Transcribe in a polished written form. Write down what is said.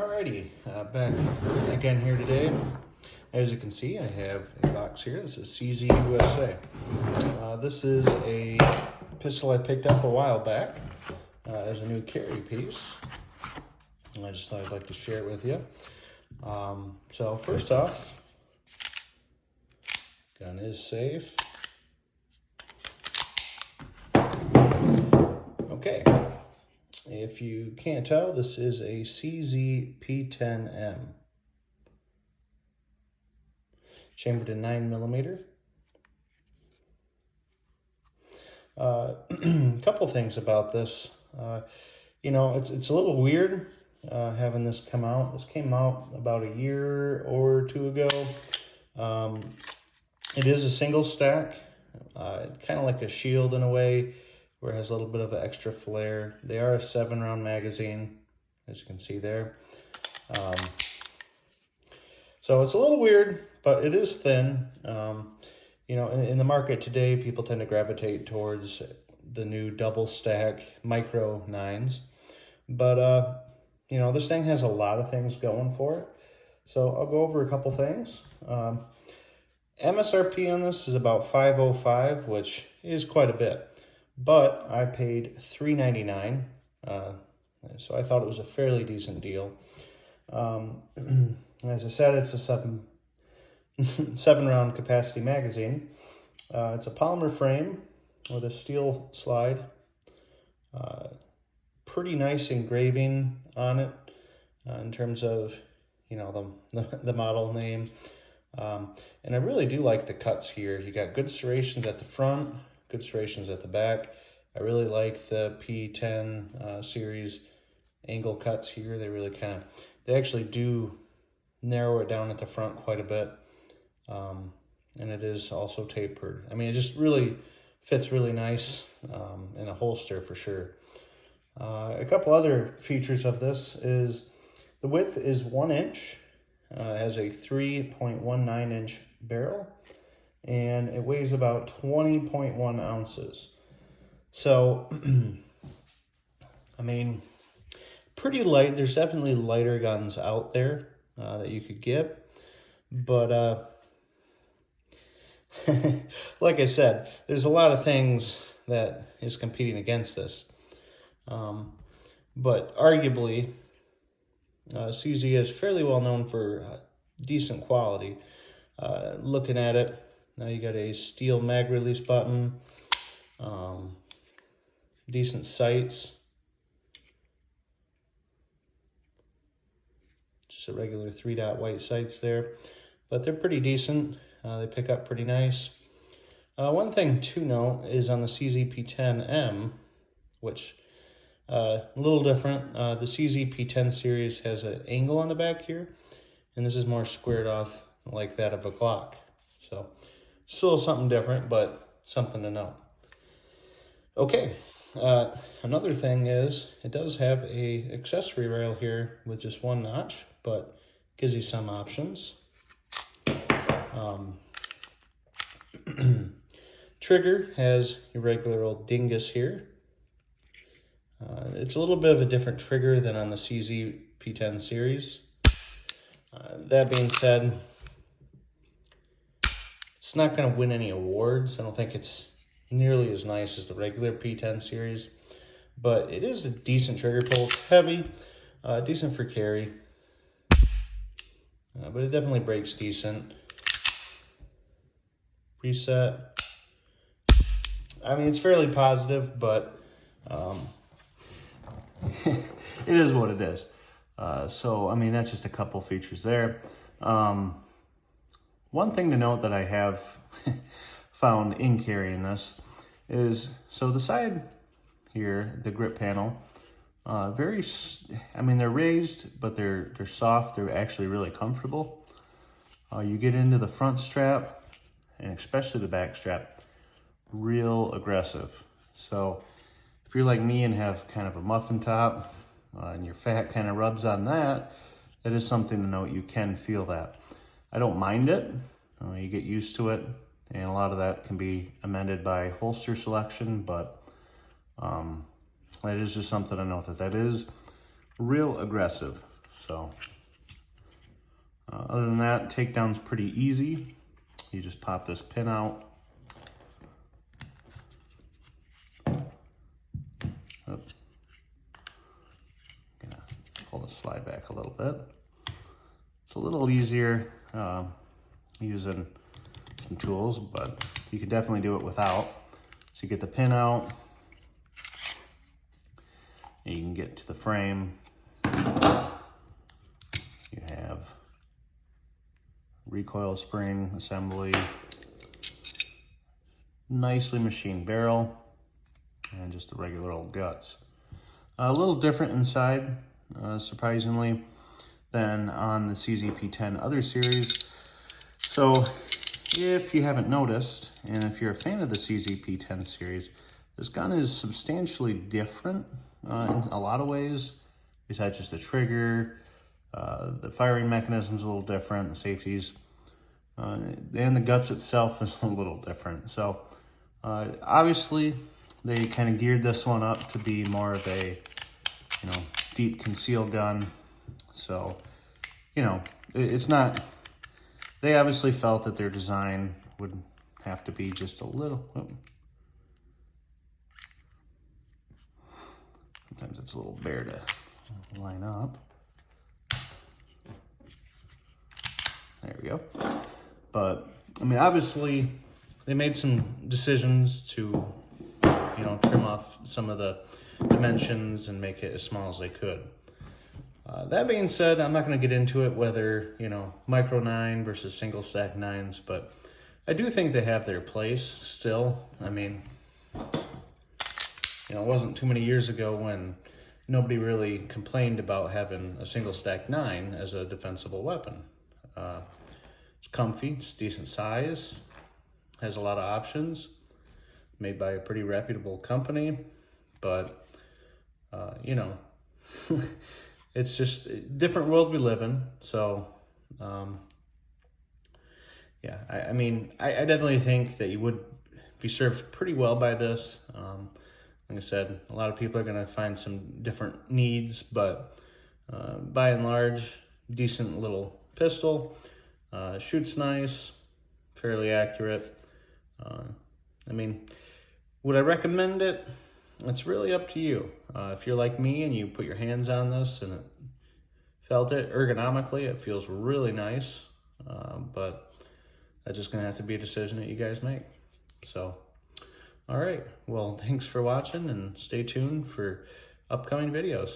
Alrighty, back again here today. As you can see, I have a box here. This is CZ USA. This is a pistol I picked up a while back as a new carry piece. And I just thought I'd like to share it with you. So first off, gun is safe. Okay. If you can't tell, this is a CZ P10M. Chambered in 9mm. Couple things about this. You know, it's a little weird having this come out. This came out about a year or two ago. It is a single stack, kind of like a shield in a way, where it has a little bit of an extra flare. They are a 7-round magazine, as you can see there. So it's a little weird, but it is thin. You know, in the market today, people tend to gravitate towards the new double stack micro 9s. But, you know, this thing has a lot of things going for it. So I'll go over a couple things. Msrp on this is about $505, which is quite a bit. But I paid $399, so I thought it was a fairly decent deal. As I said, it's a 7-round capacity magazine. It's a polymer frame with a steel slide. Pretty nice engraving on it in terms of, you know, the model name. And I really do like the cuts here. You got good serrations at the front, good serrations at the back. I really like the P10 series angle cuts here. They really they actually do narrow it down at the front quite a bit. And it is also tapered. I mean, it just really fits really nice in a holster for sure. A couple other features of this is the width is 1 inch. It has a 3.19 inch barrel, and it weighs about 20.1 ounces. So, I mean, pretty light. There's definitely lighter guns out there that you could get, but like I said, there's a lot of things that is competing against this. But arguably, CZ is fairly well known for decent quality. Looking at it, now you got a steel mag release button, decent sights, just a regular 3-dot white sights there, but they're pretty decent. They pick up pretty nice. One thing to note is on the CZ P10M, which a little different. The CZ P10 series has an angle on the back here, and this is more squared off like that of a Glock. So still something different, but something to know. Okay, another thing is it does have a accessory rail here with just 1 notch, but gives you some options. Trigger has your regular old dingus here. It's a little bit of a different trigger than on the CZ P10 series. That being said, it's not going to win any awards. I don't think it's nearly as nice as the regular P10 series, but it is a decent trigger pull. It's heavy, decent for carry, but it definitely breaks decent. Reset. I mean, it's fairly positive, but it is what it is. So, I mean, that's just a couple features there. One thing to note that I have found in carrying this is, so the side here, the grip panel, I mean, they're raised, but they're soft. They're actually really comfortable. You get into the front strap, and especially the back strap, real aggressive. So if you're like me and have kind of a muffin top, and your fat kind of rubs on that, that is something to note. You can feel that. I don't mind it. You get used to it, and a lot of that can be amended by holster selection, but it is just something to note that is real aggressive. So other than that, takedown's pretty easy. You just pop this pin out. Oop. Gonna pull the slide back a little bit. It's a little easier using some tools, but you can definitely do it without. So you get the pin out, and you can get to the frame. You have recoil spring assembly, nicely machined barrel, and just the regular old guts. A little different inside, surprisingly, than on the CZ P10 other series. So if you haven't noticed, and if you're a fan of the CZ P10 series, this gun is substantially different in a lot of ways, besides just the trigger. The firing mechanism is a little different, the safeties, and the guts itself is a little different. So obviously they kind of geared this one up to be more of a, deep conceal gun. So, it's not, they obviously felt that their design would have to be just a little, sometimes it's a little bare to line up. There we go. But, obviously, they made some decisions to, trim off some of the dimensions and make it as small as they could. That being said, I'm not going to get into it whether, micro 9 versus single stack 9s, but I do think they have their place still. It wasn't too many years ago when nobody really complained about having a single stack 9 as a defensible weapon. It's comfy, it's decent size, has a lot of options, made by a pretty reputable company, but, it's just a different world we live in. So, yeah, I definitely think that you would be served pretty well by this. Like I said, a lot of people are going to find some different needs, but by and large, decent little pistol. Shoots nice, fairly accurate. Would I recommend it? It's really up to you. If you're like me and you put your hands on this and it felt it ergonomically, it feels really nice. But that's just gonna have to be a decision that you guys make. So, all right. Well, thanks for watching and stay tuned for upcoming videos.